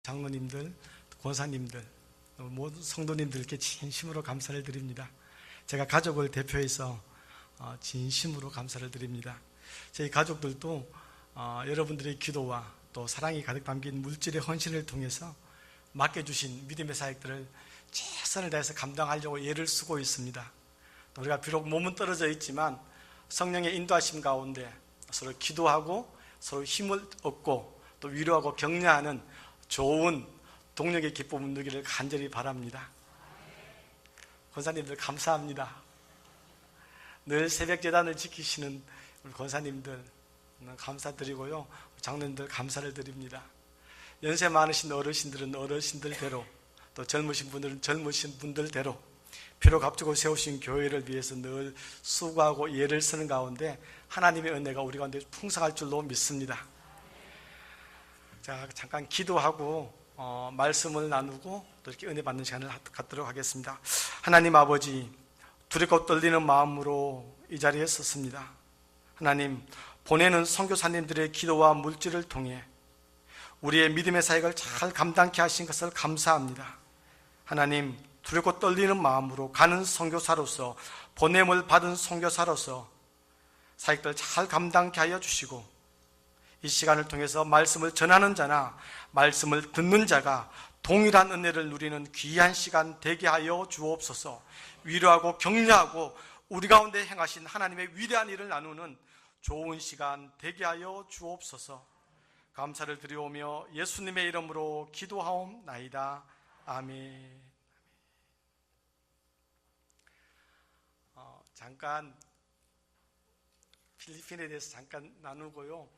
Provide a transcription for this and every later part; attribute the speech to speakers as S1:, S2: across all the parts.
S1: 장로님들, 권사님들, 모든 성도님들께 진심으로 감사를 드립니다. 제가 가족을 대표해서 진심으로 감사를 드립니다. 저희 가족들도 여러분들의 기도와 또 사랑이 가득 담긴 물질의 헌신을 통해서 맡겨주신 믿음의 사역들을 최선을 다해서 감당하려고 애를 쓰고 있습니다. 우리가 비록 몸은 떨어져 있지만 성령의 인도하심 가운데 서로 기도하고 서로 힘을 얻고 또 위로하고 격려하는 좋은 동력의 기쁨을 누리기를 간절히 바랍니다. 권사님들 감사합니다. 늘 새벽 제단을 지키시는 우리 권사님들 감사드리고요, 장로님들 감사를 드립니다. 연세 많으신 어르신들은 어르신들대로, 또 젊으신 분들은 젊으신 분들대로 피로 값주고 세우신 교회를 위해서 늘 수고하고 예를 쓰는 가운데 하나님의 은혜가 우리 가운데 풍성할 줄로 믿습니다. 자, 잠깐 기도하고 말씀을 나누고 또 이렇게 은혜 받는 시간을 갖도록 하겠습니다. 하나님 아버지, 두렵고 떨리는 마음으로 이 자리에 섰습니다. 하나님, 보내는 선교사님들의 기도와 물질을 통해 우리의 믿음의 사역을 잘 감당케 하신 것을 감사합니다. 하나님, 두렵고 떨리는 마음으로 가는 선교사로서, 보냄을 받은 선교사로서 사역들 잘 감당케 하여 주시고, 이 시간을 통해서 말씀을 전하는 자나 말씀을 듣는 자가 동일한 은혜를 누리는 귀한 시간 되게 하여 주옵소서. 위로하고 격려하고 우리 가운데 행하신 하나님의 위대한 일을 나누는 좋은 시간 되게 하여 주옵소서. 감사를 드리오며 예수님의 이름으로 기도하옵나이다. 아멘. 잠깐 필리핀에 대해서 잠깐 나누고요,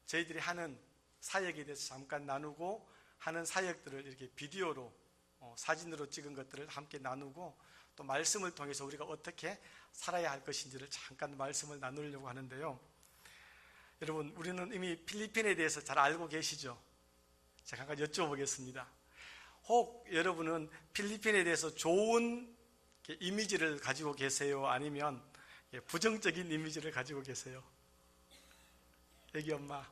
S1: 저희들이 하는 사역에 대해서 잠깐 나누고, 하는 사역들을 이렇게 비디오로 사진으로 찍은 것들을 함께 나누고, 또 말씀을 통해서 우리가 어떻게 살아야 할 것인지를 잠깐 말씀을 나누려고 하는데요. 여러분, 우리는 이미 필리핀에 대해서 잘 알고 계시죠? 제가 잠깐 여쭤보겠습니다. 혹 여러분은 필리핀에 대해서 좋은 이미지를 가지고 계세요? 아니면 부정적인 이미지를 가지고 계세요? 애기 엄마.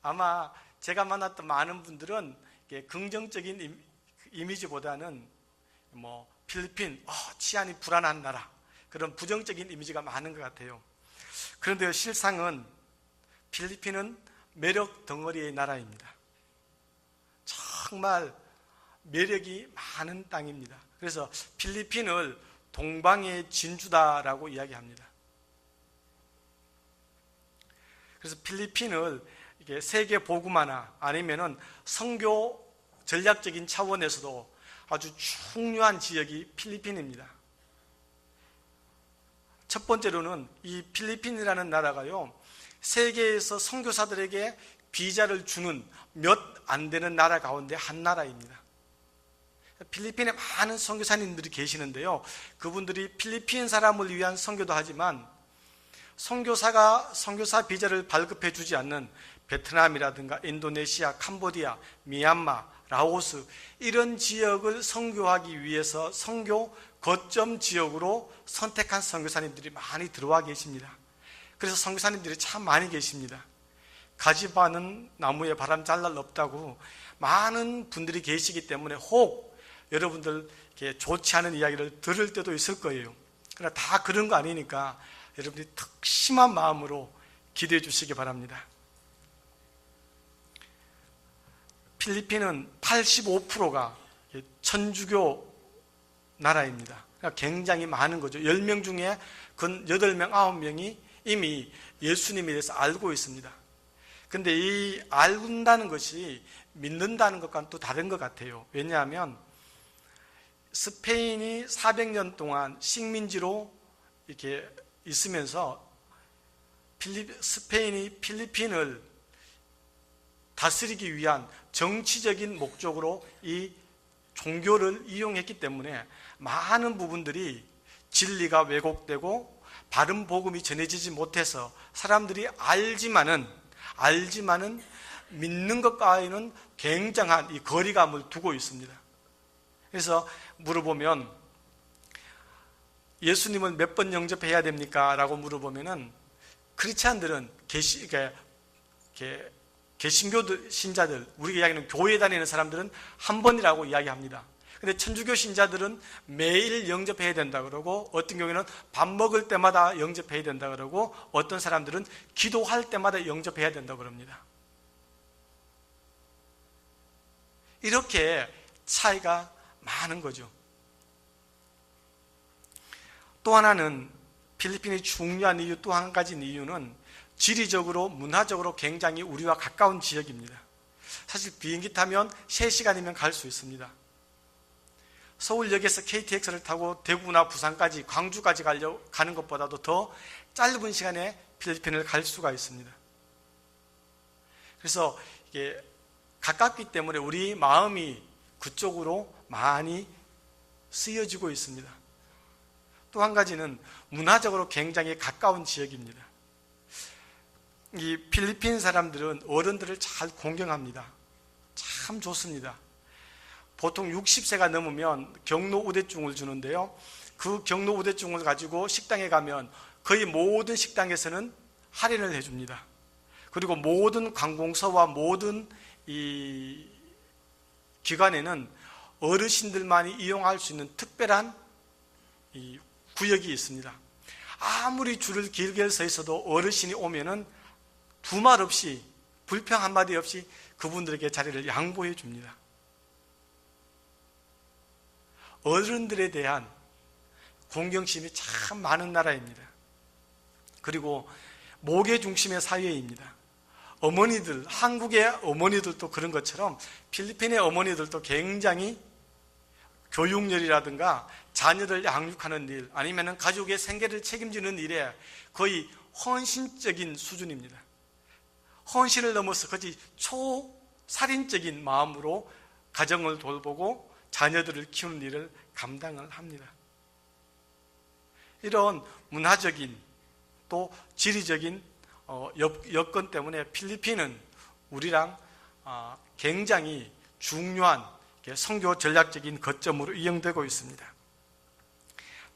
S1: 아마 제가 만났던 많은 분들은 긍정적인 이미지보다는 필리핀, 치안이 불안한 나라, 그런 부정적인 이미지가 많은 것 같아요. 그런데 실상은 필리핀은 매력 덩어리의 나라입니다. 정말 매력이 많은 땅입니다. 그래서 필리핀을 동방의 진주다라고 이야기합니다. 그래서 필리핀을 이게 세계 복음화나 아니면은 선교 전략적인 차원에서도 아주 중요한 지역이 필리핀입니다. 첫 번째로는 이 필리핀이라는 나라가요, 세계에서 선교사들에게 비자를 주는 몇 안 되는 나라 가운데 한 나라입니다. 필리핀에 많은 선교사님들이 계시는데요, 그분들이 필리핀 사람을 위한 선교도 하지만 선교사가 선교사 비자를 발급해 주지 않는 베트남이라든가 인도네시아, 캄보디아, 미얀마, 라오스, 이런 지역을 선교하기 위해서 선교 거점 지역으로 선택한 선교사님들이 많이 들어와 계십니다. 그래서 선교사님들이 참 많이 계십니다. 가지 많은 나무에 바람 잘 날 없다고 많은 분들이 계시기 때문에 혹 여러분들 좋지 않은 이야기를 들을 때도 있을 거예요. 그러나 다 그런 거 아니니까 여러분들이 특심한 마음으로 기도해 주시기 바랍니다. 필리핀은 85%가 천주교 나라입니다. 그러니까 굉장히 많은 거죠. 10명 중에 근 8명, 9명이 이미 예수님에 대해서 알고 있습니다. 근데 이 알는다는 것이 믿는다는 것과는 또 다른 것 같아요. 왜냐하면 스페인이 400년 동안 식민지로 이렇게 있으면서 스페인이 필리핀을 다스리기 위한 정치적인 목적으로 이 종교를 이용했기 때문에 많은 부분들이 진리가 왜곡되고 바른 복음이 전해지지 못해서 사람들이 알지만은 믿는 것과는 굉장한 이 거리감을 두고 있습니다. 그래서 물어보면 예수님을 몇 번 영접해야 됩니까? 라고 물어보면은 크리스찬들은 개신교 신자들, 우리가 이야기하는 교회 다니는 사람들은 한 번이라고 이야기합니다. 근데 천주교 신자들은 매일 영접해야 된다 그러고, 어떤 경우에는 밥 먹을 때마다 영접해야 된다 그러고, 어떤 사람들은 기도할 때마다 영접해야 된다 그럽니다. 이렇게 차이가 많은 거죠. 또 하나는 필리핀이 중요한 이유, 또 한 가지 이유는 지리적으로, 문화적으로 굉장히 우리와 가까운 지역입니다. 사실 비행기 타면 3시간이면 갈 수 있습니다. 서울역에서 KTX를 타고 대구나 부산까지, 광주까지 가는 것보다도 더 짧은 시간에 필리핀을 갈 수가 있습니다. 그래서 이게 가깝기 때문에 우리 마음이 그쪽으로 많이 쓰여지고 있습니다. 또 한 가지는 문화적으로 굉장히 가까운 지역입니다. 이 필리핀 사람들은 어른들을 잘 공경합니다. 참 좋습니다. 보통 60세가 넘으면 경로 우대증을 주는데요, 그 경로 우대증을 가지고 식당에 가면 거의 모든 식당에서는 할인을 해줍니다. 그리고 모든 관공서와 모든 이 기관에는 어르신들만이 이용할 수 있는 특별한 이 구역이 있습니다. 아무리 줄을 길게 서 있어도 어르신이 오면은 두말 없이, 불평 한마디 없이 그분들에게 자리를 양보해 줍니다. 어른들에 대한 공경심이 참 많은 나라입니다. 그리고 목의 중심의 사회입니다. 어머니들, 한국의 어머니들도 그런 것처럼 필리핀의 어머니들도 굉장히 교육열이라든가 자녀를 양육하는 일, 아니면 가족의 생계를 책임지는 일에 거의 헌신적인 수준입니다. 헌신을 넘어서 거의 초살인적인 마음으로 가정을 돌보고 자녀들을 키우는 일을 감당을 합니다. 이런 문화적인 또 지리적인 여건 때문에 필리핀은 우리랑 굉장히 중요한 선교 전략적인 거점으로 이용되고 있습니다.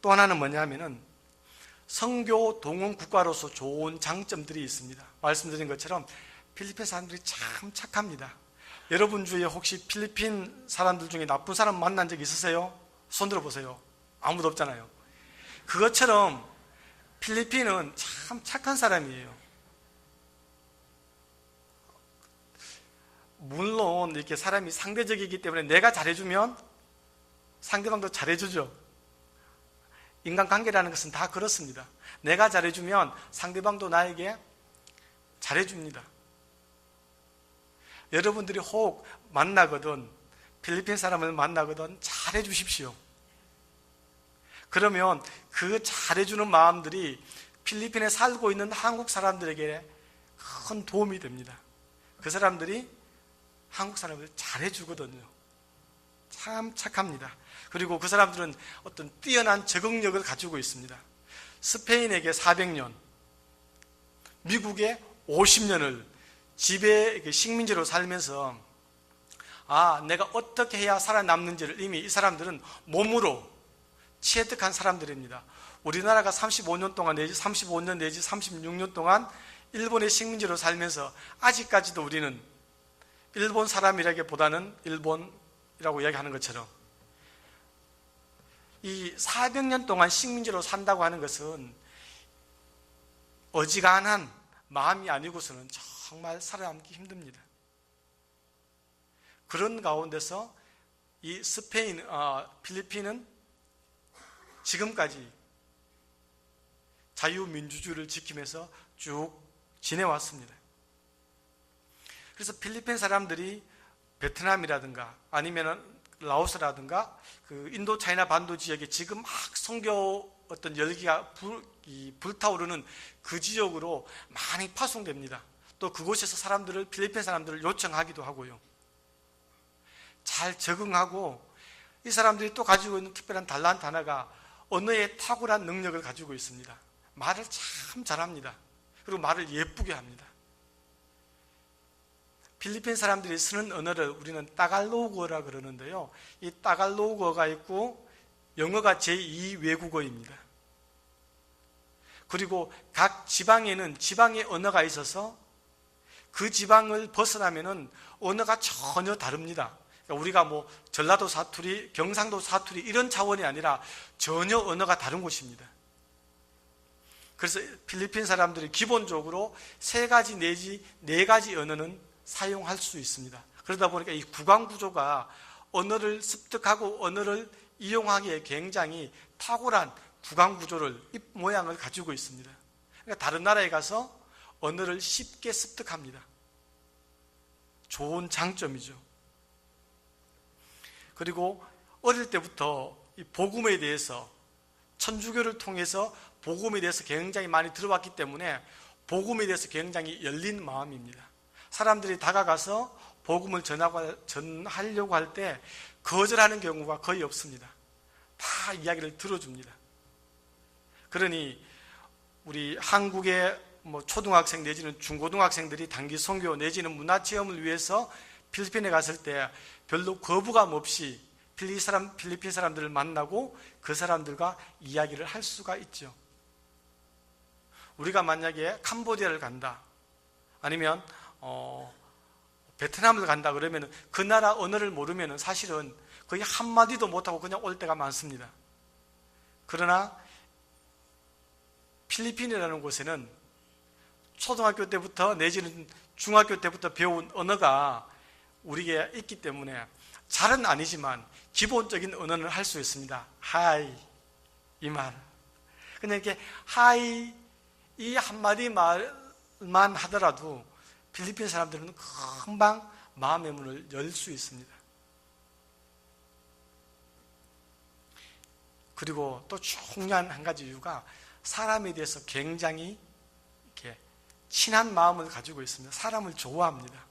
S1: 또 하나는 뭐냐면은 선교 동원 국가로서 좋은 장점들이 있습니다. 말씀드린 것처럼 필리핀 사람들이 참 착합니다. 여러분 주위에 혹시 필리핀 사람들 중에 나쁜 사람 만난 적 있으세요? 손 들어보세요. 아무도 없잖아요. 그것처럼 필리핀은 참 착한 사람이에요. 물론 이렇게 사람이 상대적이기 때문에 내가 잘해주면 상대방도 잘해주죠. 인간관계라는 것은 다 그렇습니다. 내가 잘해주면 상대방도 나에게 잘해줍니다. 여러분들이 혹 만나거든, 필리핀 사람을 만나거든 잘해주십시오. 그러면 그 잘해주는 마음들이 필리핀에 살고 있는 한국 사람들에게 큰 도움이 됩니다. 그 사람들이 한국 사람을 잘해주거든요. 참 착합니다. 그리고 그 사람들은 어떤 뛰어난 적응력을 가지고 있습니다. 스페인에게 400년, 미국에 50년을 지배 식민지로 살면서 내가 어떻게 해야 살아남는지를 이미 이 사람들은 몸으로 체득한 사람들입니다. 우리나라가 35년 동안 내지 35년 내지 36년 동안 일본의 식민지로 살면서 아직까지도 우리는 일본 사람이라기보다는 일본이라고 이야기하는 것처럼 이 400년 동안 식민지로 산다고 하는 것은 어지간한 마음이 아니고서는 정말 살아남기 힘듭니다. 그런 가운데서 이 필리핀은 지금까지 자유민주주의를 지키면서 쭉 지내왔습니다. 그래서 필리핀 사람들이 베트남이라든가 아니면 라오스라든가 그 인도 차이나 반도 지역에 지금 막 선교 어떤 열기가 불타오르는 그 지역으로 많이 파송됩니다. 또 그곳에서 필리핀 사람들을 요청하기도 하고요. 잘 적응하고 이 사람들이 또 가지고 있는 특별한 달란트 하나가 언어의 탁월한 능력을 가지고 있습니다. 말을 참 잘합니다. 그리고 말을 예쁘게 합니다. 필리핀 사람들이 쓰는 언어를 우리는 따갈로그어라 그러는데요. 이 따갈로그어가 있고 영어가 제2 외국어입니다. 그리고 각 지방에는 지방의 언어가 있어서 그 지방을 벗어나면은 언어가 전혀 다릅니다. 그러니까 우리가 뭐 전라도 사투리, 경상도 사투리 이런 차원이 아니라 전혀 언어가 다른 곳입니다. 그래서 필리핀 사람들이 기본적으로 3가지 내지 4가지 언어는 사용할 수 있습니다. 그러다 보니까 이 국왕 구조가 언어를 습득하고 언어를 이용하기에 굉장히 탁월한 국왕 구조를, 입 모양을 가지고 있습니다. 그러니까 다른 나라에 가서 언어를 쉽게 습득합니다. 좋은 장점이죠. 그리고 어릴 때부터 이 복음에 대해서, 천주교를 통해서 복음에 대해서 굉장히 많이 들어왔기 때문에 복음에 대해서 굉장히 열린 마음입니다. 사람들이 다가가서 복음을 전하려고 할 때 거절하는 경우가 거의 없습니다. 다 이야기를 들어줍니다. 그러니 우리 한국의 초등학생 내지는 중고등학생들이 단기 선교 내지는 문화체험을 위해서 필리핀에 갔을 때 별로 거부감 없이 필리핀 사람들을 만나고 그 사람들과 이야기를 할 수가 있죠. 우리가 만약에 캄보디아를 간다, 아니면 베트남을 간다 그러면 그 나라 언어를 모르면 사실은 거의 한마디도 못하고 그냥 올 때가 많습니다. 그러나 필리핀이라는 곳에는 초등학교 때부터 내지는 중학교 때부터 배운 언어가 우리에게 있기 때문에 잘은 아니지만 기본적인 언어는 할 수 있습니다. 하이, 이 말. 그냥 이렇게 하이, 이 한마디 말만 하더라도 필리핀 사람들은 금방 마음의 문을 열 수 있습니다. 그리고 또 중요한 한 가지 이유가 사람에 대해서 굉장히 이렇게 친한 마음을 가지고 있습니다. 사람을 좋아합니다.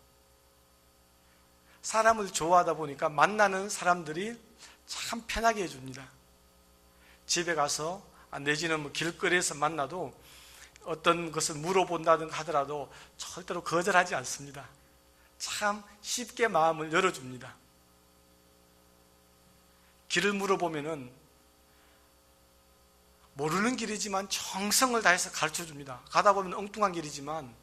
S1: 사람을 좋아하다 보니까 만나는 사람들이 참 편하게 해줍니다. 집에 가서 내지는 길거리에서 만나도 어떤 것을 물어본다든가 하더라도 절대로 거절하지 않습니다. 참 쉽게 마음을 열어줍니다. 길을 물어보면은 모르는 길이지만 정성을 다해서 가르쳐줍니다. 가다 보면 엉뚱한 길이지만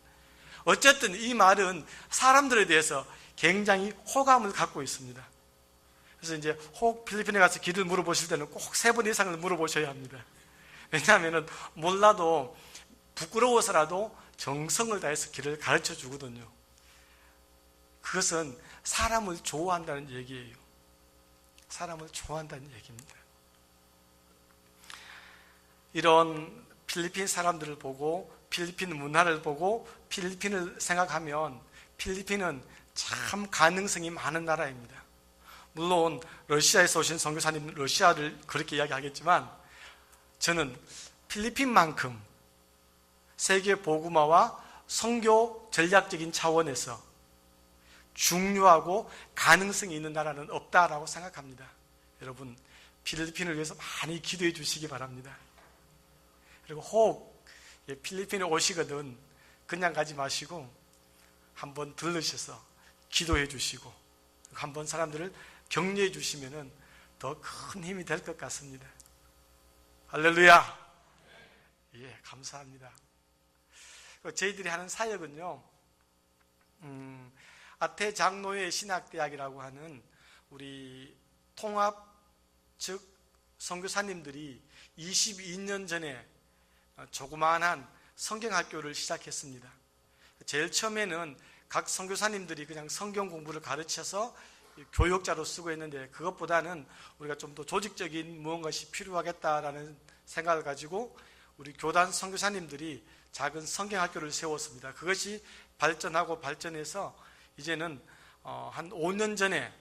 S1: 어쨌든 이 말은 사람들에 대해서 굉장히 호감을 갖고 있습니다. 그래서 이제 혹 필리핀에 가서 길을 물어보실 때는 꼭 3번 이상을 물어보셔야 합니다. 왜냐하면 몰라도 부끄러워서라도 정성을 다해서 길을 가르쳐 주거든요. 그것은 사람을 좋아한다는 얘기예요. 사람을 좋아한다는 얘기입니다. 이런 필리핀 사람들을 보고 필리핀 문화를 보고 필리핀을 생각하면 필리핀은 참 가능성이 많은 나라입니다. 물론 러시아에서 오신 선교사님 러시아를 그렇게 이야기하겠지만 저는 필리핀만큼 세계 복음화와 선교 전략적인 차원에서 중요하고 가능성이 있는 나라는 없다라고 생각합니다. 여러분 필리핀을 위해서 많이 기도해 주시기 바랍니다. 그리고 혹 필리핀에 오시거든 그냥 가지 마시고 한번 들르셔서 기도해 주시고 한번 사람들을 격려해 주시면 더 큰 힘이 될 것 같습니다. 할렐루야. 예, 감사합니다. 저희들이 하는 사역은요, 아태 장로회 신학대학이라고 하는 우리 통합 즉 선교사님들이 22년 전에 조그마한 성경학교를 시작했습니다. 제일 처음에는 각 선교사님들이 그냥 성경 공부를 가르쳐서 교역자로 쓰고 있는데 그것보다는 우리가 좀 더 조직적인 무언가가 필요하겠다라는 생각을 가지고 우리 교단 선교사님들이 작은 성경학교를 세웠습니다. 그것이 발전하고 발전해서 이제는 한 5년 전에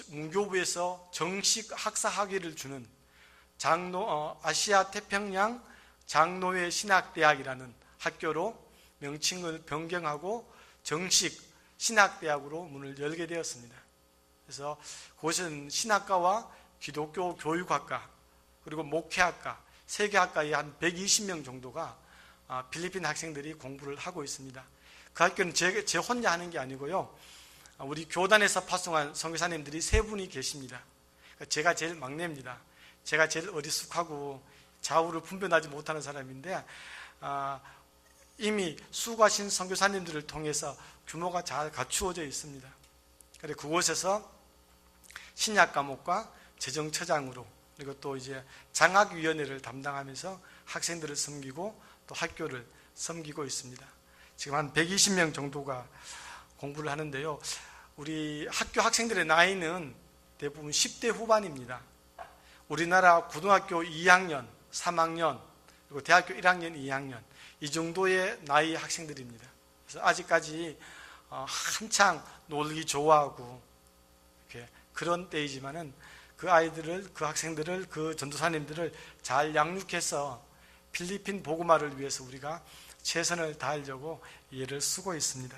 S1: 문교부에서 정식 학사 학위를 주는 아시아 태평양 장로회 신학대학이라는 학교로 명칭을 변경하고 정식 신학대학으로 문을 열게 되었습니다. 그래서 그곳은 신학과와 기독교 교육학과 그리고 목회학과, 세계학과의 한 120명 정도가 필리핀 학생들이 공부를 하고 있습니다. 그 학교는 제 혼자 하는 게 아니고요. 우리 교단에서 파송한 선교사님들이 3분이 계십니다. 제가 제일 막내입니다. 제가 제일 어리숙하고 좌우를 분별하지 못하는 사람인데 이미 수고하신 선교사님들을 통해서 규모가 잘 갖추어져 있습니다. 그래서 그곳에서 신약 과목과 재정처장으로, 그리고 또 이제 장학위원회를 담당하면서 학생들을 섬기고 또 학교를 섬기고 있습니다. 지금 한 120명 정도가 공부를 하는데요. 우리 학교 학생들의 나이는 대부분 10대 후반입니다. 우리나라 고등학교 2학년, 3학년, 그리고 대학교 1학년, 2학년 이 정도의 나이 학생들입니다. 그래서 아직까지 한창 놀기 좋아하고 이렇게 그런 때이지만은 그 아이들을, 그 학생들을, 그 전도사님들을 잘 양육해서 필리핀 복음화를 위해서 우리가 최선을 다하려고 애를 쓰고 있습니다.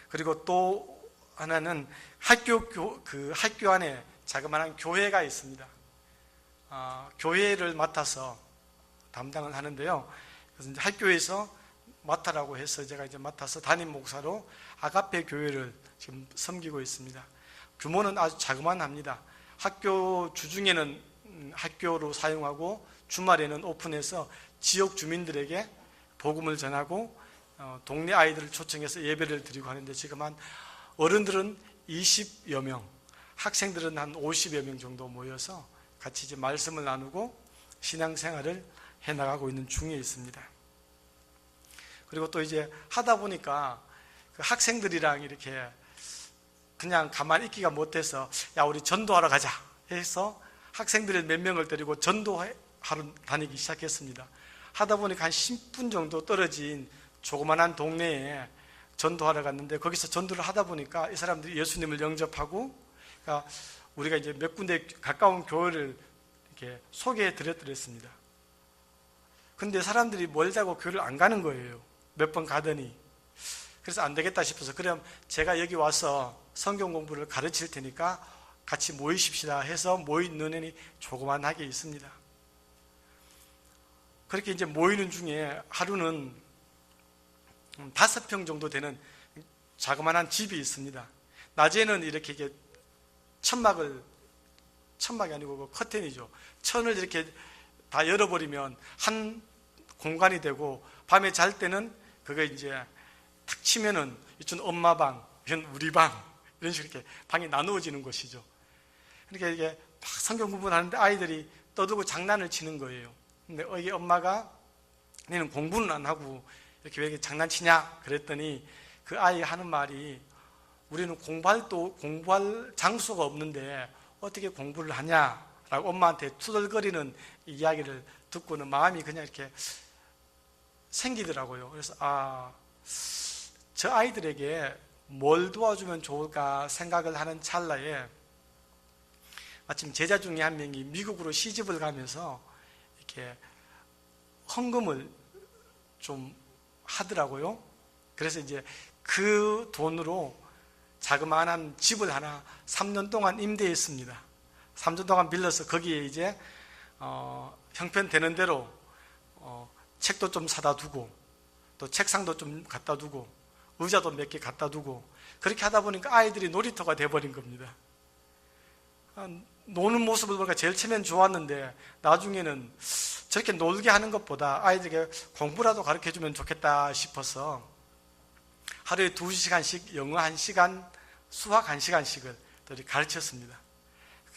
S1: 그리고 또 하나는 학교 안에 자그마한 교회가 있습니다. 교회를 맡아서 담당을 하는데요. 그래서 이제 학교에서 맡아라고 해서 제가 이제 맡아서 담임 목사로 아가페 교회를 지금 섬기고 있습니다. 규모는 아주 자그만합니다. 학교 주중에는 학교로 사용하고 주말에는 오픈해서 지역 주민들에게 복음을 전하고 동네 아이들을 초청해서 예배를 드리고 하는데, 지금 한 어른들은 20여 명, 학생들은 한 50여 명 정도 모여서 같이 이제 말씀을 나누고 신앙생활을 해나가고 있는 중에 있습니다. 그리고 또 이제 하다 보니까 그 학생들이랑 이렇게 그냥 가만히 있기가 못해서 야, 우리 전도하러 가자 해서 학생들을 몇 명을 데리고 전도하러 다니기 시작했습니다. 하다 보니까 한 10분 정도 떨어진 조그만한 동네에 전도하러 갔는데, 거기서 전도를 하다 보니까 이 사람들이 예수님을 영접하고, 그러니까 우리가 이제 몇 군데 가까운 교회를 이렇게 소개해 드렸습니다. 근데 사람들이 멀다고 교회를 안 가는 거예요. 몇 번 가더니. 그래서 안 되겠다 싶어서, 그럼 제가 여기 와서 성경 공부를 가르칠 테니까 같이 모이십시다 해서 모인 논현이 조그만하게 있습니다. 그렇게 이제 모이는 중에 하루는 5평 정도 되는 자그마한 집이 있습니다. 낮에는 이렇게 천막이 아니고 커튼이죠. 천을 이렇게 다 열어버리면 한 공간이 되고, 밤에 잘 때는 그거 이제 탁 치면은 이쪽 엄마 방, 이건 우리 방, 이런 식으로 이렇게 방이 나누어지는 것이죠. 그러니까 이게 막 성경 공부를 하는데 아이들이 떠들고 장난을 치는 거예요. 근데 이게 엄마가 너는 공부는 안 하고 이렇게 왜 이렇게 장난치냐 그랬더니, 그 아이 하는 말이 우리는 공부할 장소가 없는데 어떻게 공부를 하냐라고 엄마한테 투덜거리는 이야기를 듣고는 마음이 그냥 이렇게 생기더라고요. 그래서 저 아이들에게 뭘 도와주면 좋을까 생각을 하는 찰나에 마침 제자 중에 한 명이 미국으로 시집을 가면서 이렇게 헌금을 좀 하더라고요. 그래서 이제 그 돈으로 자그마한 집을 하나 3년 동안 임대했습니다. 3년 동안 빌려서 거기에 이제 형편되는 대로 책도 좀 사다 두고, 또 책상도 좀 갖다 두고, 의자도 몇 개 갖다 두고, 그렇게 하다 보니까 아이들이 놀이터가 돼버린 겁니다. 노는 모습을 보니까 제일 처음엔 좋았는데, 나중에는 저렇게 놀게 하는 것보다 아이들에게 공부라도 가르쳐주면 좋겠다 싶어서 하루에 2시간씩 영어 1시간, 수학 1시간씩을 가르쳤습니다.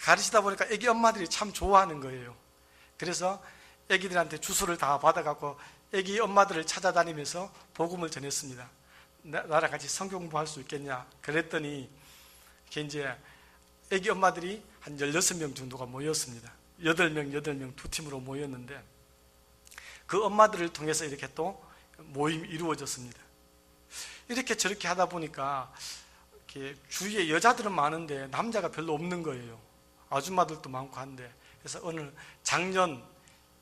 S1: 가르치다 보니까 애기 엄마들이 참 좋아하는 거예요. 그래서 애기들한테 주소를 다 받아갖고 애기 엄마들을 찾아다니면서 복음을 전했습니다. 나랑 같이 성경 공부할 수 있겠냐 그랬더니, 이제 애기 엄마들이 한 16명 정도가 모였습니다. 8명 두 팀으로 모였는데, 그 엄마들을 통해서 이렇게 또 모임이 이루어졌습니다. 이렇게 저렇게 하다 보니까 이렇게 주위에 여자들은 많은데 남자가 별로 없는 거예요. 아줌마들도 많고 한데, 그래서 어느 작년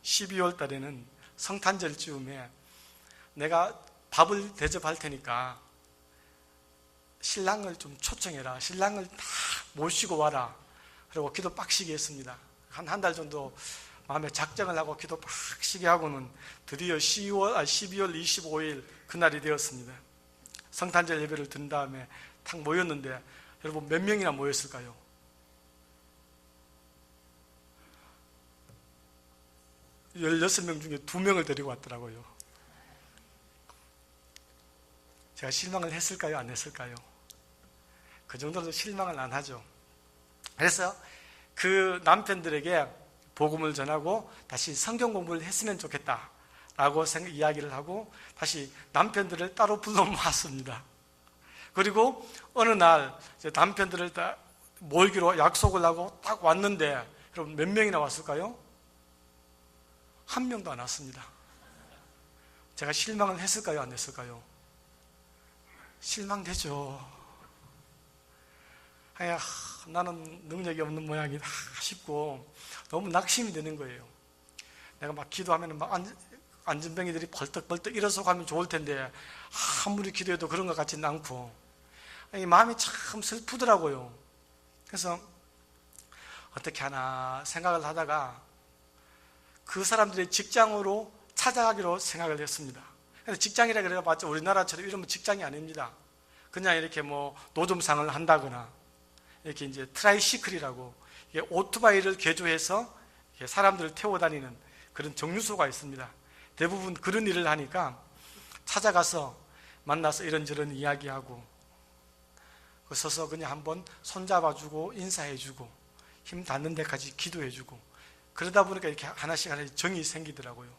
S1: 12월 달에는 성탄절 즈음에 내가 밥을 대접할 테니까 신랑을 좀 초청해라, 신랑을 다 모시고 와라, 그리고 기도 빡시게 했습니다. 한 달 정도 마음에 작정을 하고 기도 빡시게 하고는 드디어 12월 25일 그날이 되었습니다. 성탄절 예배를 든 다음에 탁 모였는데, 여러분 몇 명이나 모였을까요? 16명 중에 2명을 데리고 왔더라고요. 제가 실망을 했을까요? 안 했을까요? 그 정도로 실망을 안 하죠. 그래서 그 남편들에게 복음을 전하고 다시 성경 공부를 했으면 좋겠다라고 이야기를 하고 다시 남편들을 따로 불러 모았습니다. 그리고 어느 날 남편들을 다 모이기로 약속을 하고 딱 왔는데 여러분 몇 명이나 왔을까요? 1명도 안 왔습니다. 제가 실망을 했을까요? 안 했을까요? 실망되죠. 나는 능력이 없는 모양이다 싶고 너무 낙심이 되는 거예요. 내가 막 기도하면 막 안전뱅이들이 벌떡벌떡 일어서 가면 좋을 텐데 아무리 기도해도 그런 것 같지는 않고 마음이 참 슬프더라고요. 그래서 어떻게 하나 생각을 하다가 그 사람들의 직장으로 찾아가기로 생각을 했습니다. 직장이라 그래봤자 우리나라처럼 이러면 직장이 아닙니다. 그냥 이렇게 뭐 노점상을 한다거나 이렇게 이제 트라이시클이라고 오토바이를 개조해서 사람들을 태워 다니는 그런 정류소가 있습니다. 대부분 그런 일을 하니까 찾아가서 만나서 이런저런 이야기하고 서서 그냥 한번 손잡아주고 인사해주고 힘 닿는 데까지 기도해주고 그러다 보니까 이렇게 하나씩 정이 생기더라고요.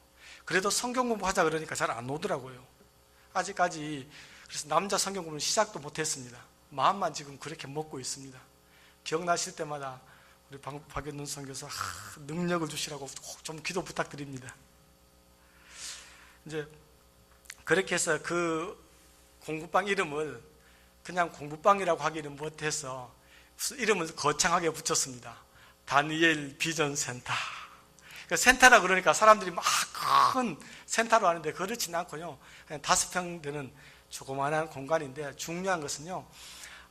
S1: 그래도 성경 공부하자 그러니까 잘 안 오더라고요. 아직까지. 그래서 남자 성경 공부는 시작도 못했습니다. 마음만 지금 그렇게 먹고 있습니다. 기억나실 때마다 우리 박연nun 선교사 능력을 주시라고 좀 기도 부탁드립니다. 이제 그렇게 해서 그 공부방 이름을 그냥 공부방이라고 하기는 못해서 이름을 거창하게 붙였습니다. 다니엘 비전 센터. 센터라 그러니까 사람들이 막 큰 센터로 하는데 그렇지는 않고요. 그냥 5평 되는 조그마한 공간인데 중요한 것은요.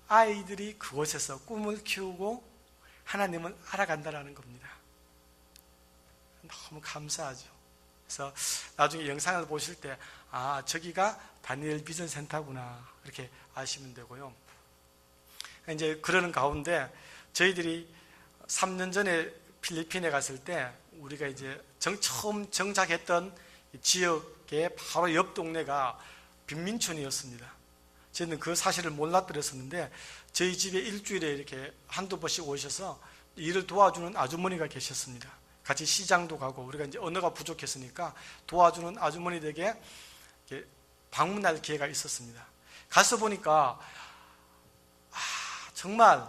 S1: 아이들이 그곳에서 꿈을 키우고 하나님을 알아간다는 겁니다. 너무 감사하죠. 그래서 나중에 영상을 보실 때 저기가 다니엘 비전 센터구나 이렇게 아시면 되고요. 이제 그러는 가운데 저희들이 3년 전에 필리핀에 갔을 때 우리가 이제 처음 정착했던 지역의 바로 옆 동네가 빈민촌이었습니다. 저희는 그 사실을 몰랐더랬었는데 저희 집에 일주일에 이렇게 한두 번씩 오셔서 일을 도와주는 아주머니가 계셨습니다. 같이 시장도 가고 우리가 이제 언어가 부족했으니까 도와주는 아주머니에게 방문할 기회가 있었습니다. 가서 보니까 정말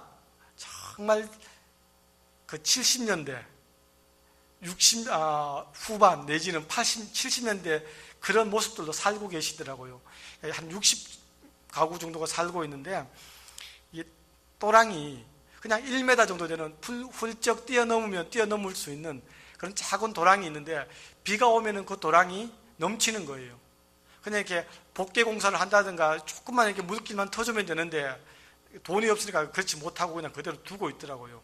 S1: 그 70년대 60 후반 내지는 80, 70년대 그런 모습들도 살고 계시더라고요. 한 60가구 정도가 살고 있는데 이 도랑이 그냥 1m 정도 되는 훌쩍 뛰어넘을 수 있는 그런 작은 도랑이 있는데 비가 오면은 그 도랑이 넘치는 거예요. 그냥 이렇게 복개 공사를 한다든가 조금만 이렇게 물길만 터주면 되는데 돈이 없으니까 그렇지 못하고 그냥 그대로 두고 있더라고요.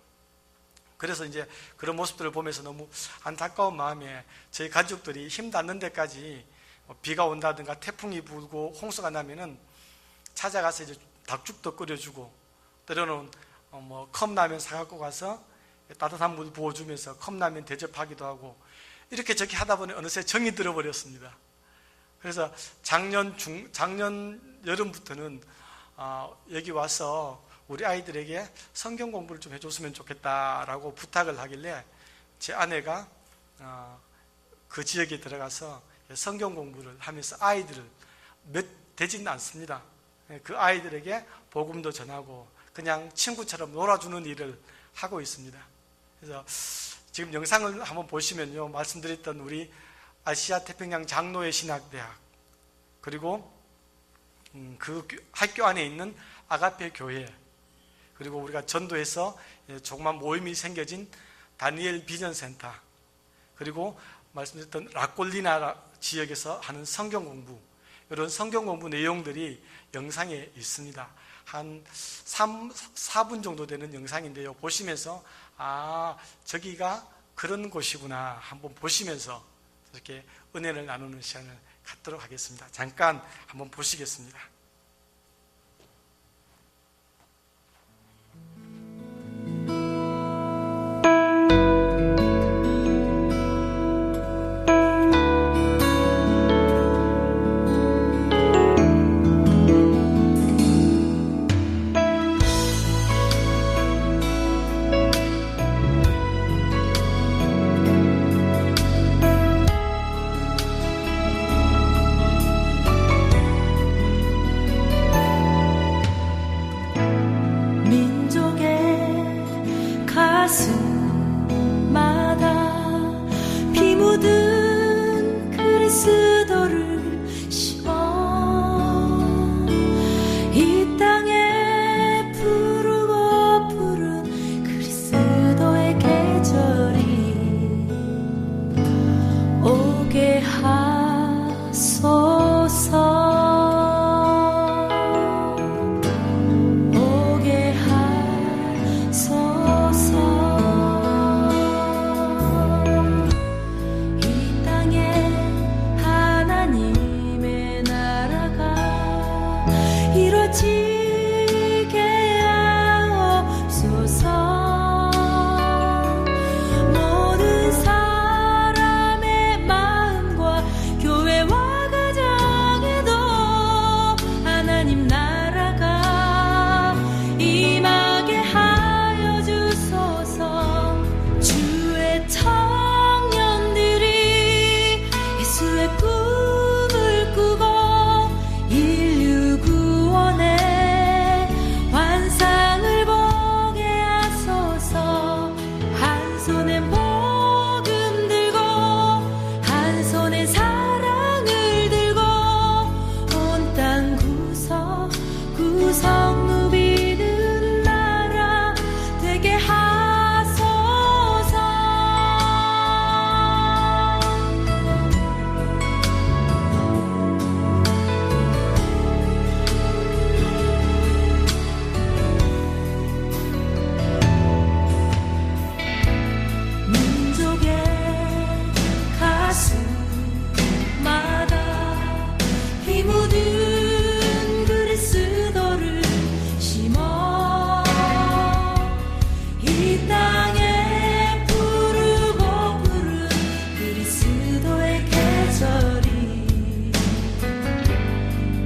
S1: 그래서 이제 그런 모습들을 보면서 너무 안타까운 마음에 저희 가족들이 힘 닿는 데까지 비가 온다든가 태풍이 불고 홍수가 나면은 찾아가서 이제 닭죽도 끓여주고 때로는 컵라면 사갖고 가서 따뜻한 물 부어주면서 컵라면 대접하기도 하고 이렇게 저렇게 하다 보니 어느새 정이 들어버렸습니다. 그래서 작년 여름부터는 여기 와서 우리 아이들에게 성경 공부를 좀 해줬으면 좋겠다라고 부탁을 하길래 제 아내가 그 지역에 들어가서 성경 공부를 하면서 아이들을 몇 되지는 않습니다. 그 아이들에게 복음도 전하고 그냥 친구처럼 놀아주는 일을 하고 있습니다. 그래서 지금 영상을 한번 보시면요, 말씀드렸던 우리 아시아 태평양 장로회 신학대학 그리고 그 학교 안에 있는 아가페 교회 그리고 우리가 전도해서 조그만 모임이 생겨진 다니엘 비전 센터 그리고 말씀드렸던 라콜리나 지역에서 하는 성경 공부 이런 성경 공부 내용들이 영상에 있습니다. 한 4분 정도 되는 영상인데요. 보시면서 저기가 그런 곳이구나 한번 보시면서 이렇게 은혜를 나누는 시간을 갖도록 하겠습니다. 잠깐 한번 보시겠습니다.
S2: 이루어지게 하옵소서. 모든 사람의 마음과 교회와 가정에도 하나님 나라가 임하게 하여 주소서. 주의 청년들이 예수의 꿈을 꾸고 인류 구원의 환상을 보게 하소서. 한 손에 복음 들고 한 손에 사랑을 들고 온 땅 구석구석 누비는 나라 되게 하소서. 민족의 가슴마다 이 묻은 그리스도를 심어 이 땅에 부르고 부른 그리스도의 계절이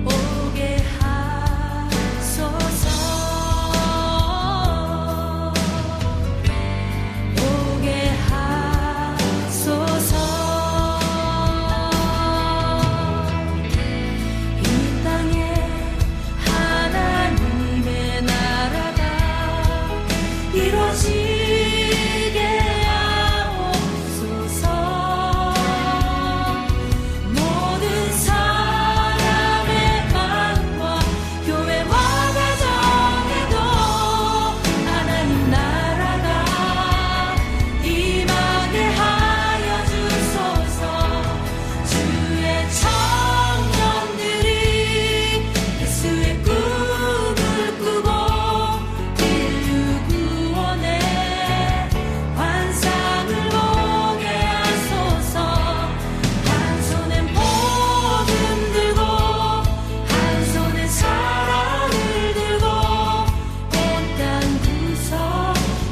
S2: 오게 하소서. 오게 하소서. 이 땅에 하나님의 나라가 이루어지게 하옵소서. 모든 사람의 마음과 교회와 가정에도 하나님 나라가 임하게 하여 주소서. 주의 청년들이 예수의 꿈을 꾸고 인류 구원의 환상을 보게 하소서. 한 손엔 복음 들고 한 손에 사랑을 들고 온 땅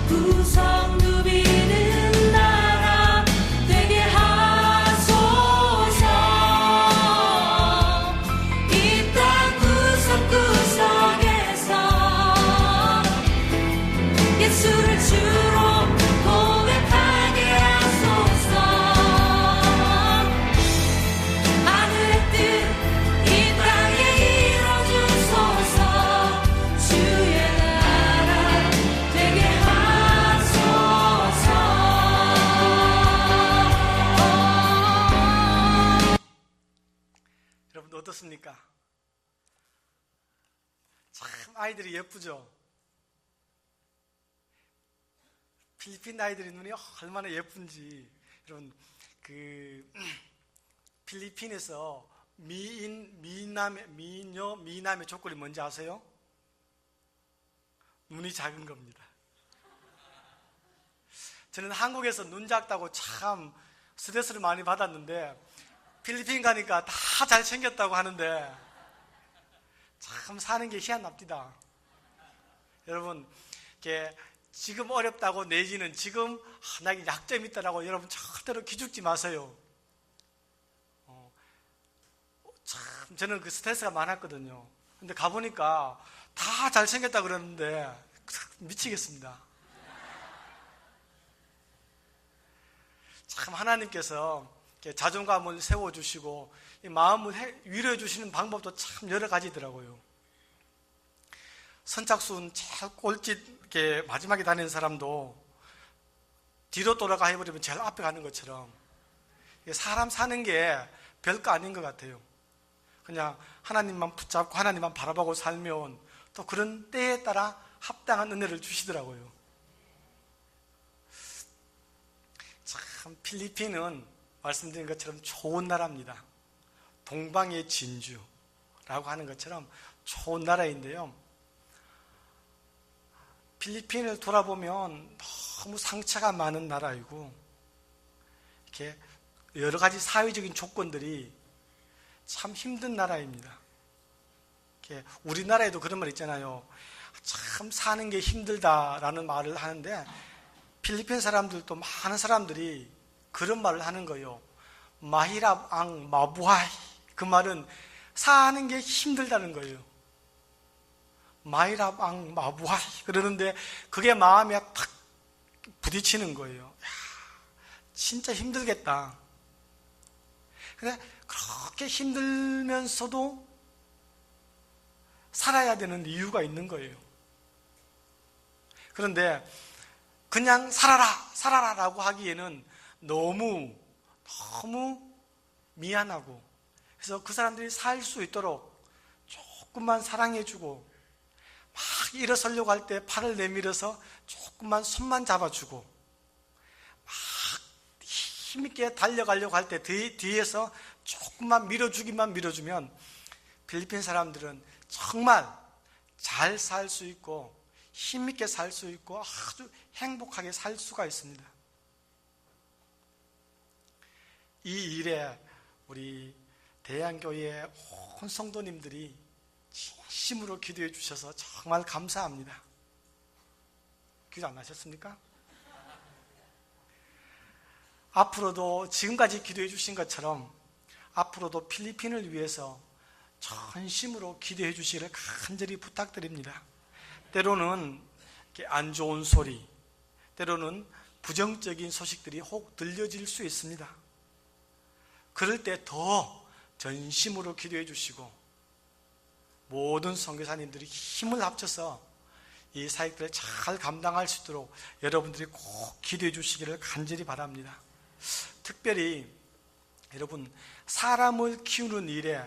S2: 구석구석 누비는 나라 되게 하소서. 이 땅 구석구석에서 예수를 주로 고백하게 하소서. 하늘의 뜻 이 땅에 이뤄주소서. 주의 나라 되게 하소서.
S1: 여러분 어떻습니까? 참 아이들이 예쁘죠? 필리핀 아이들의 눈이 얼마나 예쁜지. 여러분 필리핀에서 미남의 조건이 뭔지 아세요? 눈이 작은 겁니다. 저는 한국에서 눈 작다고 참 스트레스를 많이 받았는데 필리핀 가니까 다 잘생겼다고 하는데 참 사는 게 희한합니다. 여러분 이렇게 지금 어렵다고 내지는 지금 나에게 약점이 있다라고 여러분 절대로 기죽지 마세요. 참 저는 그 스트레스가 많았거든요. 근데 가보니까 다 잘생겼다 그러는데 미치겠습니다. 참 하나님께서 이렇게 자존감을 세워주시고 이 마음을 위로해 주시는 방법도 참 여러 가지더라고요. 선착순 제일 꼴찌 이렇게 마지막에 다니는 사람도 뒤로 돌아가 해버리면 제일 앞에 가는 것처럼 사람 사는 게 별거 아닌 것 같아요. 그냥 하나님만 붙잡고 하나님만 바라보고 살면 또 그런 때에 따라 합당한 은혜를 주시더라고요. 참 필리핀은 말씀드린 것처럼 좋은 나라입니다. 동방의 진주라고 하는 것처럼 좋은 나라인데요. 필리핀을 돌아보면 너무 상처가 많은 나라이고 이렇게 여러 가지 사회적인 조건들이 참 힘든 나라입니다. 우리나라에도 그런 말 있잖아요. 참 사는 게 힘들다라는 말을 하는데 필리핀 사람들도 많은 사람들이 그런 말을 하는 거예요. 마히랍 앙 마부하이. 그 말은 사는 게 힘들다는 거예요. 마히랍 앙 마부하이. 그러는데 그게 마음에 탁 부딪히는 거예요. 야, 진짜 힘들겠다. 근데 그렇게 힘들면서도 살아야 되는 이유가 있는 거예요. 그런데 그냥 살아라 라고 하기에는 너무 미안하고, 그래서 그 사람들이 살 수 있도록 조금만 사랑해주고, 막 일어서려고 할 때 팔을 내밀어서 조금만 손만 잡아주고, 막 힘있게 달려가려고 할 때 뒤에서 조금만 밀어주면 필리핀 사람들은 정말 잘 살 수 있고 힘있게 살 수 있고 아주 행복하게 살 수가 있습니다. 이 일에 우리 대양교회의 온 성도님들이 진심으로 기도해 주셔서 정말 감사합니다. 기도 안 하셨습니까? 앞으로도 지금까지 기도해 주신 것처럼 앞으로도 필리핀을 위해서 전심으로 기도해 주시기를 간절히 부탁드립니다. 때로는 안 좋은 소리, 때로는 부정적인 소식들이 혹 들려질 수 있습니다. 그럴 때 더 전심으로 기도해 주시고 모든 선교사님들이 힘을 합쳐서 이 사역들을 잘 감당할 수 있도록 여러분들이 꼭 기도해 주시기를 간절히 바랍니다. 특별히 여러분, 사람을 키우는 일에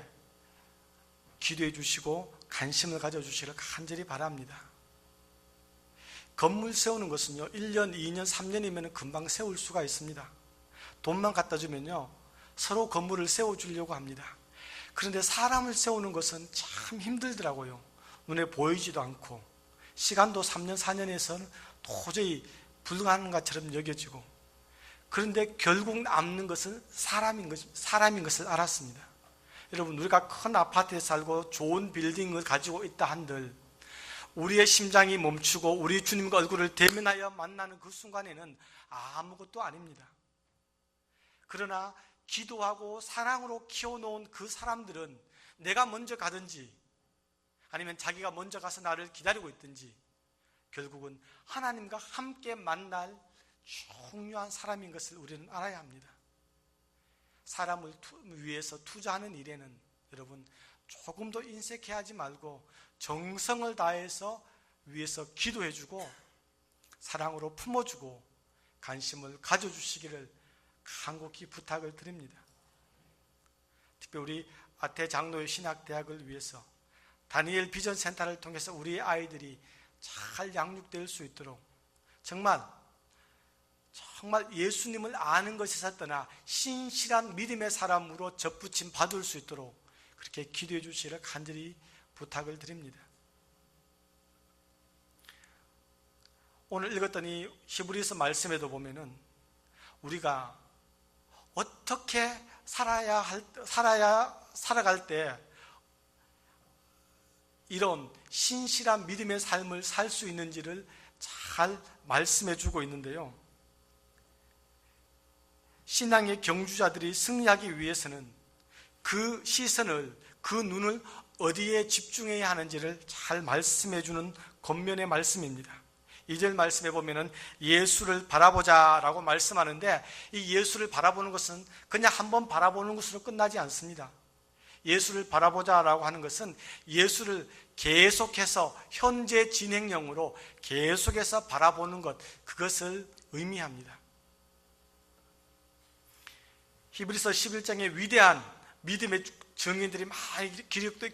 S1: 기도해 주시고 관심을 가져주시기를 간절히 바랍니다. 건물 세우는 것은요, 1년, 2년, 3년이면 금방 세울 수가 있습니다. 돈만 갖다 주면요, 서로 건물을 세워주려고 합니다. 그런데 사람을 세우는 것은 참 힘들더라고요. 눈에 보이지도 않고 시간도 3년, 4년에서는 도저히 불가능한 것처럼 여겨지고, 그런데 결국 남는 것은 사람인 것을 알았습니다. 여러분, 우리가 큰 아파트에 살고 좋은 빌딩을 가지고 있다 한들 우리의 심장이 멈추고 우리 주님과 얼굴을 대면하여 만나는 그 순간에는 아무것도 아닙니다. 그러나 기도하고 사랑으로 키워놓은 그 사람들은 내가 먼저 가든지 아니면 자기가 먼저 가서 나를 기다리고 있든지 결국은 하나님과 함께 만날 중요한 사람인 것을 우리는 알아야 합니다. 사람을 위해서 투자하는 일에는 여러분, 조금도 인색해하지 말고 정성을 다해서 위해서 기도해주고 사랑으로 품어주고 관심을 가져주시기를 간곡히 부탁을 드립니다. 특별히 우리 아태 장로의 신학대학을 위해서 다니엘 비전 센터를 통해서 우리 아이들이 잘 양육될 수 있도록 정말 예수님을 아는 것에서 떠나 신실한 믿음의 사람으로 접붙임 받을 수 있도록 그렇게 기도해 주시기를 간절히 부탁을 드립니다. 오늘 읽었던 이 히브리서 말씀에도 보면은 우리가 어떻게 살아갈 때 이런 신실한 믿음의 삶을 살 수 있는지를 잘 말씀해 주고 있는데요. 신앙의 경주자들이 승리하기 위해서는 그 시선을, 그 눈을 어디에 집중해야 하는지를 잘 말씀해 주는 겉면의 말씀입니다. 2절 말씀에 보면은 예수를 바라보자라고 말씀하는데, 이 예수를 바라보는 것은 그냥 한번 바라보는 것으로 끝나지 않습니다. 예수를 바라보자라고 하는 것은 예수를 계속해서 현재 진행형으로 계속해서 바라보는 것, 그것을 의미합니다. 히브리서 11장에 위대한 믿음의 증인들이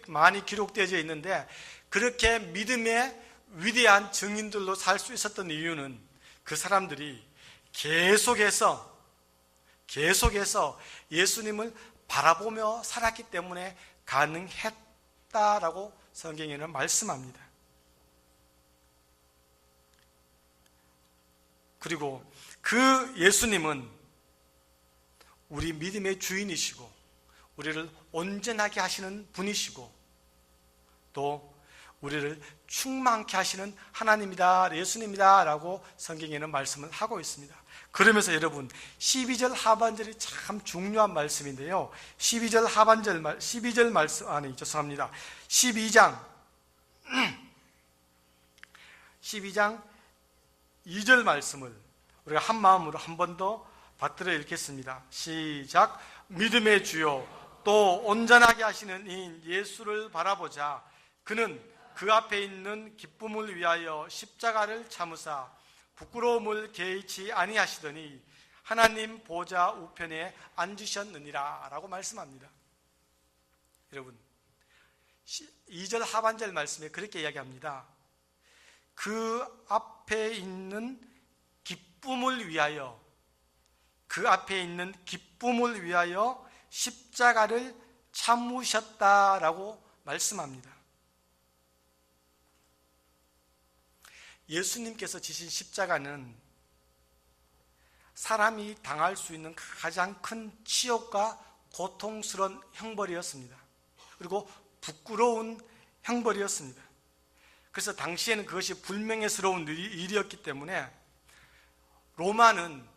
S1: 많이 기록되어져 있는데, 그렇게 믿음의 위대한 증인들로 살 수 있었던 이유는 그 사람들이 계속해서 예수님을 바라보며 살았기 때문에 가능했다라고 성경에는 말씀합니다. 그리고 그 예수님은 우리 믿음의 주인이시고 우리를 온전하게 하시는 분이시고 또 우리를 충만케 하시는 하나님이다, 예수님이다 라고 성경에는 말씀을 하고 있습니다. 그러면서 여러분 12절 하반절이 참 중요한 말씀인데요. 12절 말씀 아니 죄송합니다. 12장 2절 말씀을 우리가 한 마음으로 한 번 더 받들어 읽겠습니다. 시작. 믿음의 주요 또 온전하게 하시는 이인 예수를 바라보자. 그는 그 앞에 있는 기쁨을 위하여 십자가를 참으사 부끄러움을 개의치 아니하시더니 하나님 보좌 우편에 앉으셨느니라 라고 말씀합니다. 여러분 2절 하반절 말씀에 그렇게 이야기합니다. 그 앞에 있는 기쁨을 위하여, 그 앞에 있는 기쁨을 위하여 십자가를 참으셨다라고 말씀합니다. 예수님께서 지신 십자가는 사람이 당할 수 있는 가장 큰 치욕과 고통스러운 형벌이었습니다. 그리고 부끄러운 형벌이었습니다. 그래서 당시에는 그것이 불명예스러운 일이었기 때문에 로마는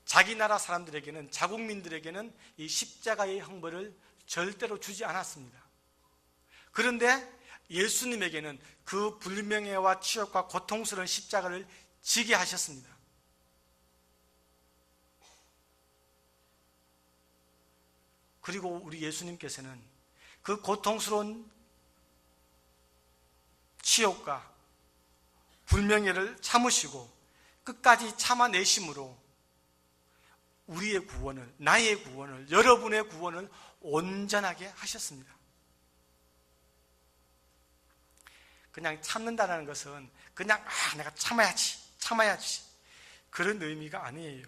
S1: 자기 나라 사람들에게는, 자국민들에게는 이 십자가의 형벌을 절대로 주지 않았습니다. 그런데 예수님에게는 그 불명예와 치욕과 고통스러운 십자가를 지게 하셨습니다. 그리고 우리 예수님께서는 그 고통스러운 치욕과 불명예를 참으시고 끝까지 참아내심으로 우리의 구원을, 나의 구원을, 여러분의 구원을 온전하게 하셨습니다. 그냥 참는다는 것은 그냥 내가 참아야지 그런 의미가 아니에요.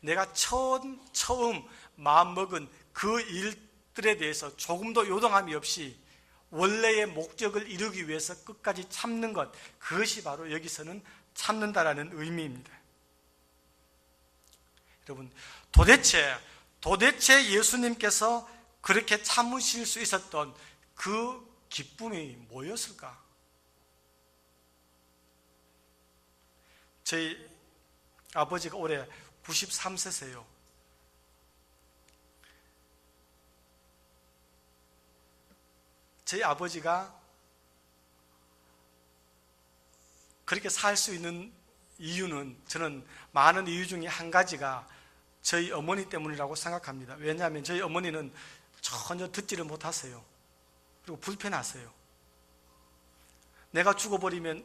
S1: 내가 처음 마음먹은 그 일들에 대해서 조금도 요동함이 없이 원래의 목적을 이루기 위해서 끝까지 참는 것, 그것이 바로 여기서는 참는다라는 의미입니다. 여러분, 도대체 예수님께서 그렇게 참으실 수 있었던 그 기쁨이 뭐였을까? 저희 아버지가 올해 93세세요. 저희 아버지가 그렇게 살 수 있는 이유는, 저는 많은 이유 중에 한 가지가 저희 어머니 때문이라고 생각합니다. 왜냐하면 저희 어머니는 전혀 듣지를 못하세요. 그리고 불편하세요. 내가 죽어버리면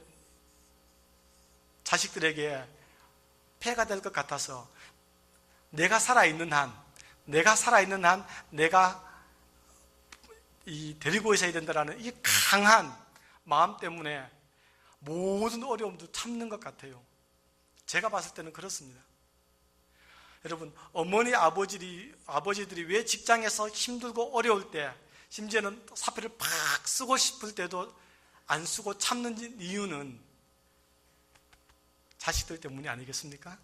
S1: 자식들에게 폐가 될 것 같아서 내가 살아있는 한 내가 데리고 있어야 된다는 이 강한 마음 때문에 모든 어려움도 참는 것 같아요. 제가 봤을 때는 그렇습니다. 여러분, 어머니, 아버지들이 왜 직장에서 힘들고 어려울 때, 심지어는 사표를 팍 쓰고 싶을 때도 안 쓰고 참는 이유는 자식들 때문이 아니겠습니까?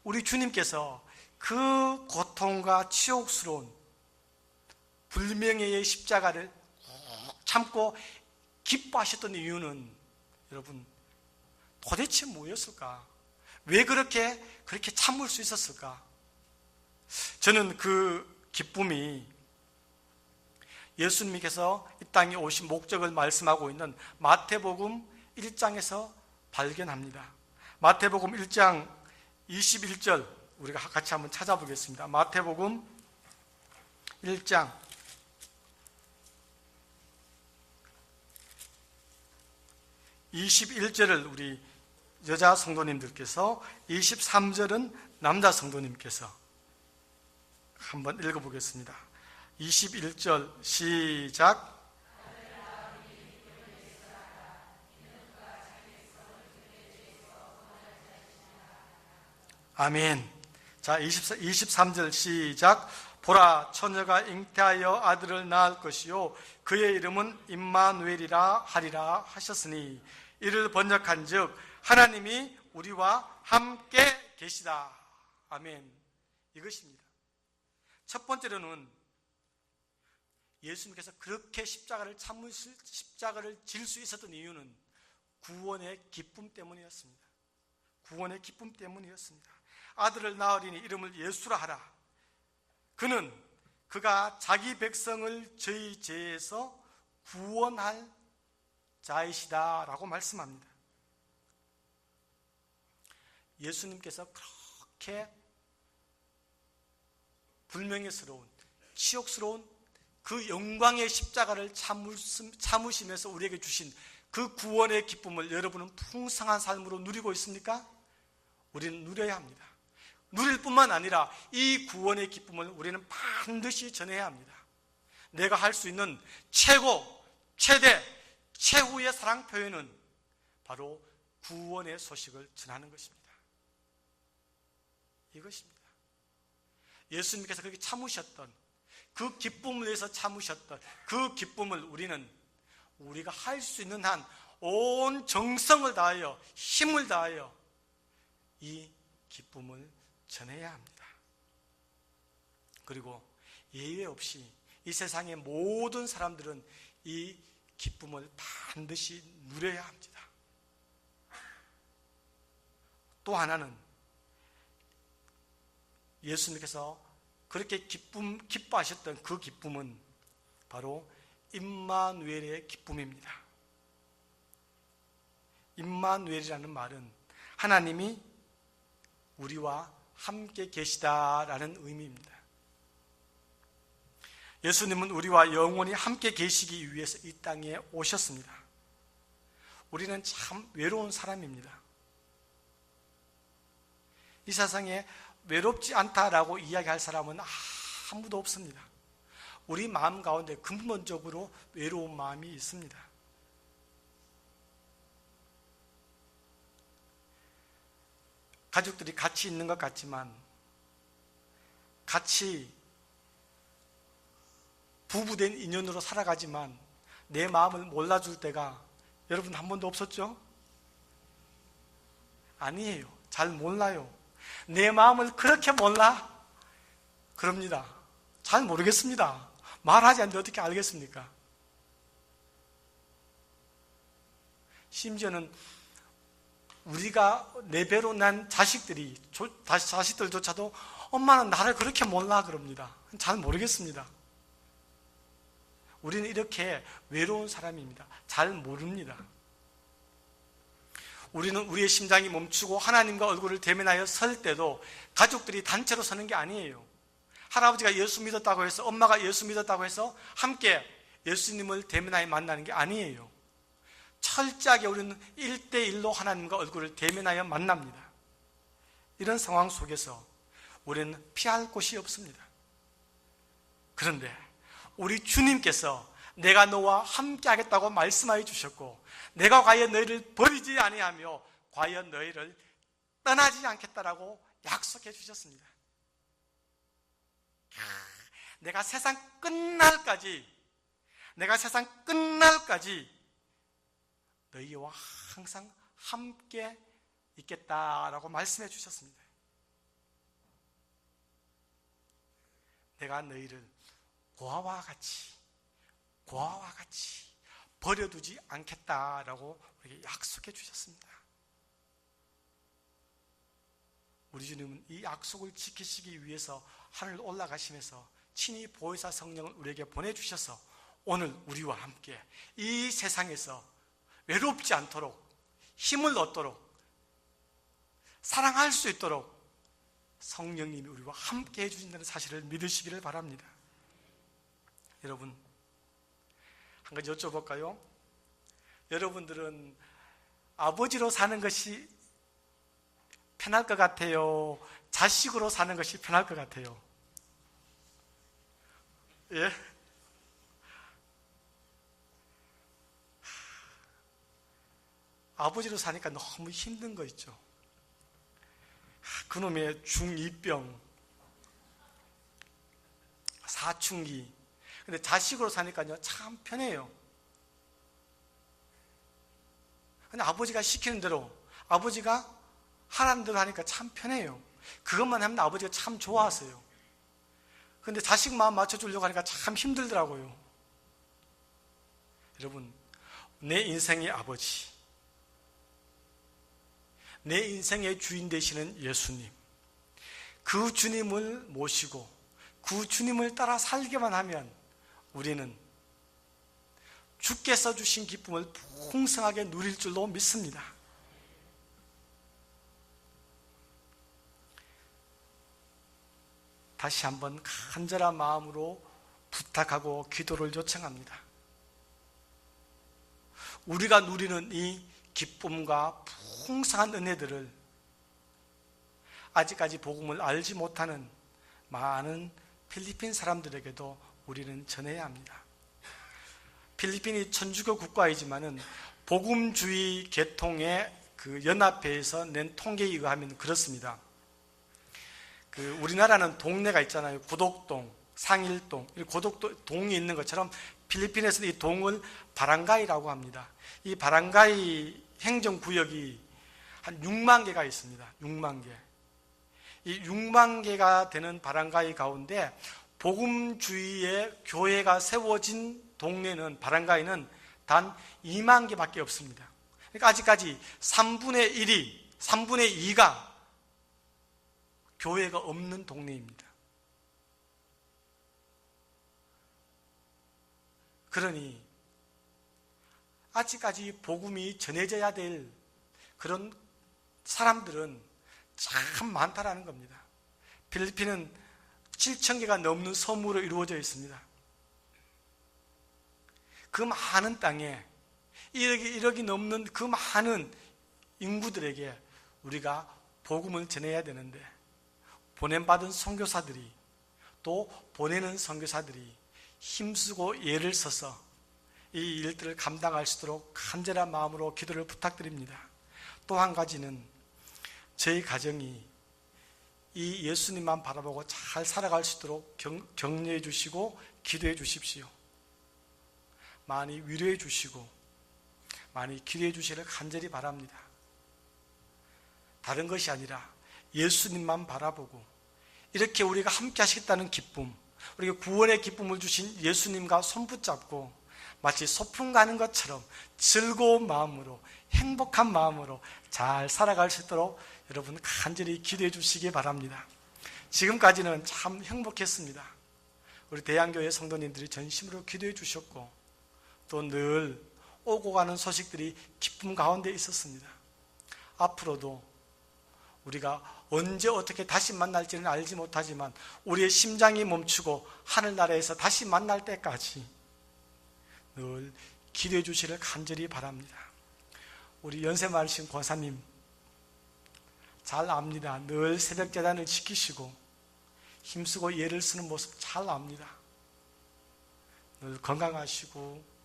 S1: 우리 주님께서 그 고통과 치욕스러운 불명예의 십자가를 참고 기뻐하셨던 이유는 여러분 도대체 뭐였을까? 왜 그렇게 참을 수 있었을까? 저는 그 기쁨이 예수님께서 이 땅에 오신 목적을 말씀하고 있는 마태복음 1장에서 발견합니다. 마태복음 1장 21절 우리가 같이 한번 찾아보겠습니다. 마태복음 1장 21절을 우리 여자 성도님들께서, 23절은 남자 성도님께서 한번 읽어보겠습니다. 21절 시작. 아멘. 자, 23절 시작. 보라, 처녀가 잉태하여 아들을 낳을 것이요 그의 이름은 임마누엘이라 하리라 하셨으니 이를 번역한즉 하나님이 우리와 함께 계시다. 아멘. 이것입니다. 첫 번째로는 예수님께서 그렇게 십자가를 질 수 있었던 이유는 구원의 기쁨 때문이었습니다. 구원의 기쁨 때문이었습니다. 아들을 낳으리니 이름을 예수라 하라. 그가 자기 백성을 저희 죄에서 구원할 자이시다라고 말씀합니다. 예수님께서 그렇게 불명예스러운, 치욕스러운 그 영광의 십자가를 참으시면서 우리에게 주신 그 구원의 기쁨을 여러분은 풍성한 삶으로 누리고 있습니까? 우리는 누려야 합니다. 누릴 뿐만 아니라 이 구원의 기쁨을 우리는 반드시 전해야 합니다. 내가 할 수 있는 최고, 최대, 최후의 사랑 표현은 바로 구원의 소식을 전하는 것입니다. 이것입니다. 예수님께서 그렇게 참으셨던, 그 기쁨을 위해서 참으셨던 그 기쁨을 우리가 할 수 있는 한 온 정성을 다하여, 힘을 다하여 이 기쁨을 전해야 합니다. 그리고 예외 없이 이 세상의 모든 사람들은 이 기쁨을 반드시 누려야 합니다. 또 하나는 예수님께서 그렇게 기뻐하셨던 그 기쁨은 바로 임마누엘의 기쁨입니다. 임마누엘이라는 말은 하나님이 우리와 함께 계시다라는 의미입니다. 예수님은 우리와 영원히 함께 계시기 위해서 이 땅에 오셨습니다. 우리는 참 외로운 사람입니다. 이 세상에 외롭지 않다라고 이야기할 사람은 아무도 없습니다. 우리 마음 가운데 근본적으로 외로운 마음이 있습니다. 가족들이 같이 있는 것 같지만, 같이 부부된 인연으로 살아가지만 내 마음을 몰라줄 때가 여러분 한 번도 없었죠? 아니에요. 잘 몰라요. 내 마음을 그렇게 몰라? 그럽니다. 잘 모르겠습니다. 말하지 않는데 어떻게 알겠습니까? 심지어는 우리가 내 배로 난 자식들조차도 엄마는 나를 그렇게 몰라 그럽니다. 잘 모르겠습니다. 우리는 이렇게 외로운 사람입니다. 잘 모릅니다. 우리는 우리의 심장이 멈추고 하나님과 얼굴을 대면하여 설 때도 가족들이 단체로 서는 게 아니에요. 할아버지가 예수 믿었다고 해서, 엄마가 예수 믿었다고 해서 함께 예수님을 대면하여 만나는 게 아니에요. 철저하게 우리는 1대1로 하나님과 얼굴을 대면하여 만납니다. 이런 상황 속에서 우리는 피할 곳이 없습니다. 그런데 우리 주님께서 내가 너와 함께 하겠다고 말씀하여 주셨고, 내가 과연 너희를 버리지 아니하며 과연 너희를 떠나지 않겠다라고 약속해 주셨습니다. 내가 세상 끝날까지 너희와 항상 함께 있겠다라고 말씀해 주셨습니다. 내가 너희를 고아와 같이 버려두지 않겠다라고 우리에게 약속해 주셨습니다. 우리 주님은 이 약속을 지키시기 위해서 하늘 올라가시면서 친히 보혜사 성령을 우리에게 보내주셔서 오늘 우리와 함께 이 세상에서 외롭지 않도록, 힘을 얻도록, 사랑할 수 있도록 성령님이 우리와 함께 해주신다는 사실을 믿으시기를 바랍니다. 여러분, 한 가지 여쭤볼까요? 여러분들은 아버지로 사는 것이 편할 것 같아요? 자식으로 사는 것이 편할 것 같아요? 예? 아버지로 사니까 너무 힘든 거 있죠. 그놈의 중2병, 사춘기. 근데 자식으로 사니까요 참 편해요. 근데 아버지가 시키는 대로, 아버지가 하라는 대로 하니까 참 편해요. 그것만 하면 아버지가 참 좋아하세요. 근데 자식 마음 맞춰주려고 하니까 참 힘들더라고요. 여러분, 내 인생의 아버지, 내 인생의 주인 되시는 예수님, 그 주님을 모시고 그 주님을 따라 살기만 하면 우리는 주께서 주신 기쁨을 풍성하게 누릴 줄로 믿습니다. 다시 한번 간절한 마음으로 부탁하고 기도를 요청합니다. 우리가 누리는 이 기쁨과 풍성한 은혜들을 아직까지 복음을 알지 못하는 많은 필리핀 사람들에게도 우리는 전해야 합니다. 필리핀이 천주교 국가이지만은 복음주의 계통의 그 연합회에서 낸 통계에 의하면 그렇습니다. 우리나라는 동네가 있잖아요. 고독동, 상일동, 고독동이 있는 것처럼 필리핀에서는 이 동을 바랑가이라고 합니다. 이 바랑가이 행정구역이 한 6만 개가 있습니다. 6만 개. 이 6만 개가 되는 바랑가이 가운데 복음주의의 교회가 세워진 동네는, 바랑가이는 단 2만 개밖에 없습니다. 그러니까 아직까지 3분의 2가 교회가 없는 동네입니다. 그러니 아직까지 복음이 전해져야 될 그런 사람들은 참 많다라는 겁니다. 필리핀은 7,000개가 넘는 섬으로 이루어져 있습니다. 그 많은 땅에 1억이 넘는 그 많은 인구들에게 우리가 복음을 전해야 되는데, 보냄받은 선교사들이, 또 보내는 선교사들이 힘쓰고 애를 써서 이 일들을 감당할 수 있도록 간절한 마음으로 기도를 부탁드립니다. 또 한 가지는 저희 가정이 이 예수님만 바라보고 잘 살아갈 수 있도록 격려해 주시고 기도해 주십시오. 많이 위로해 주시고 많이 기도해 주시기를 간절히 바랍니다. 다른 것이 아니라 예수님만 바라보고 이렇게 우리가 함께 하시겠다는 기쁨, 우리가 구원의 기쁨을 주신 예수님과 손붙잡고 마치 소풍 가는 것처럼 즐거운 마음으로, 행복한 마음으로 잘 살아갈 수 있도록 여러분 간절히 기도해 주시기 바랍니다. 지금까지는 참 행복했습니다. 우리 대양교회 성도님들이 전심으로 기도해 주셨고 또 늘 오고 가는 소식들이 기쁨 가운데 있었습니다. 앞으로도 우리가 언제 어떻게 다시 만날지는 알지 못하지만 우리의 심장이 멈추고 하늘나라에서 다시 만날 때까지 늘 기도해 주시기를 간절히 바랍니다. 우리 연세 많으신 권사님 잘 압니다. 늘 새벽 제단을 지키시고 힘쓰고 예를 쓰는 모습 잘 압니다. 늘 건강하시고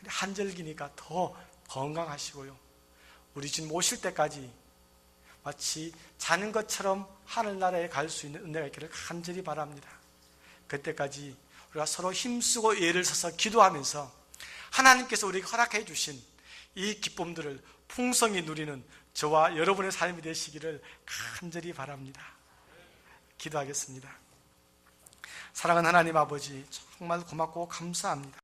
S1: 한절기니까 더 건강하시고요. 우리 주님 오실 때까지 마치 자는 것처럼 하늘나라에 갈 수 있는 은혜가 있기를 간절히 바랍니다. 그때까지 우리가 서로 힘쓰고 예를 써서 기도하면서 하나님께서 우리에게 허락해 주신 이 기쁨들을 풍성히 누리는 저와 여러분의 삶이 되시기를 간절히 바랍니다. 기도하겠습니다. 사랑하는 하나님 아버지, 정말 고맙고 감사합니다.